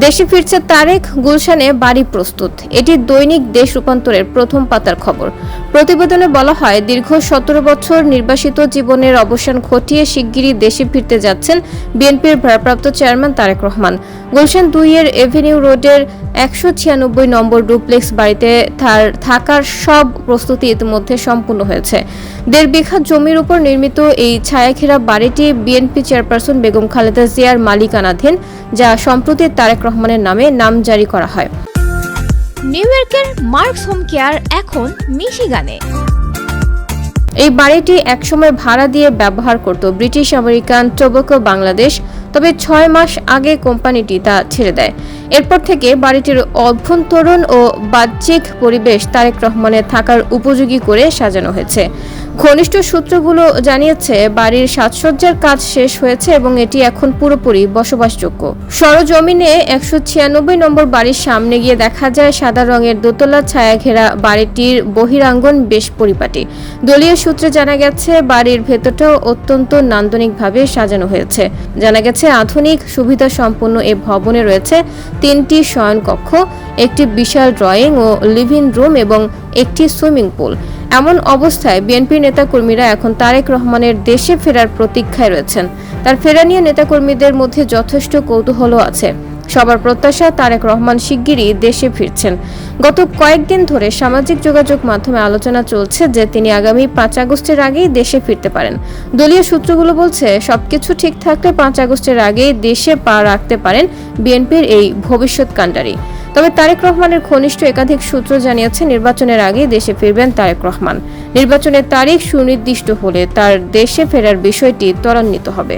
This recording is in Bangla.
দেশে ফিরছে তারেক, গুলশানে বাড়ি প্রস্তুত। এটি দৈনিক দেশ রূপান্তরের প্রথম পাতার খবর। প্রতিবেদনে বলা হয়, দীর্ঘ ১৭ বছর নির্বাসিত জীবনের অবসান ঘটিয়ে শিগগিরই দেশে ফিরতে যাচ্ছেন বিএনপির ভারপ্রাপ্ত চেয়ারম্যান তারেক রহমান। গুলশান ২-এর এভিনিউ রোডের ১৯৬ নম্বর ডুপ্লেক্স বাড়িতে থাকার সব প্রস্তুতি ইতিমধ্যে সম্পূর্ণ হয়েছে। ১.৫ বিঘা জমির উপর নির্মিত এই ছায়াঘেরা বাড়িটি বিএনপি চেয়ারপারসন বেগম খালেদা জিয়ার মালিকানাধীন, যা সম্প্রতি তারেক রহমানের নামে নামজারি করা হয়। নিউ ইয়র্কের মার্কস হোম কেয়ার এখন মিশিগানে। এই বাড়িটি একসময় ভাড়া দিয়ে ব্যবহার করত ব্রিটিশ আমেরিকান টোবাকো বাংলাদেশ, তবে ৬ মাস আগে কোম্পানিটি তা ছেড়ে দেয়। এরপর থেকে বাড়িটির অভ্যন্তরীণ ও বাহ্যিক পরিবেশ তারেক রহমানের থাকার উপযোগী করে সাজানো হয়েছে। ঘনিষ্ঠ সূত্রগুলো জানিয়েছে, বাড়ির সাজসজ্জার কাজ শেষ হয়েছে এবং এটি এখন পুরোপুরি বসবাসযোগ্য। সরজমিনে ১৯৬ নম্বর বাড়ির সামনে গিয়ে দেখা যায় সাদা রঙের দোতলা ছায়াঘেরা বাড়িটির বহিরাঙ্গন বেশ পরিপাটি। দলীয় সূত্রে জানা গেছে, বাড়ির ভেতরটাও অত্যন্ত নান্দনিকভাবে সাজানো হয়েছে। জানা গেছে, আধুনিক সুবিধা সম্পন্ন এ ভবনে রয়েছে ৩টি শয়নকক্ষ, একটি বিশাল ড্রয়িং ও লিভিং রুম এবং একটি সুইমিং পুল। এমন অবস্থায় বিএনপির নেতাকর্মীরা এখন তারেক রহমানের দেশে ফেরার প্রতীক্ষায় রয়েছেন। তার ফেরা নিয়ে নেতাকর্মীদের মধ্যে যথেষ্ট কৌতূহলও আছে। সবার প্রত্যাশা, তারেক রহমান শিগগিরই দেশে ফিরছেন। গত কয়েকদিন ধরে সামাজিক যোগাযোগ মাধ্যমে আলোচনা চলছে যে তিনি আগামী ৫ আগস্টের আগেই দেশে ফিরতে পারেন। দলীয় সূত্রগুলো বলছে, সবকিছু ঠিক থাকলে ৫ আগস্টের আগেই দেশে পা রাখতে পারেন বিএনপির এই ভবিষ্যৎ কাণ্ডারি। তবে তারেক রহমানের ঘনিষ্ঠ একাধিক সূত্র জানিয়েছে, নির্বাচনের আগেই দেশে ফিরবেন তারেক রহমান। নির্বাচনের তারিখ সুনির্দিষ্ট হলে তার দেশে ফেরার বিষয়টি ত্বরান্বিত হবে।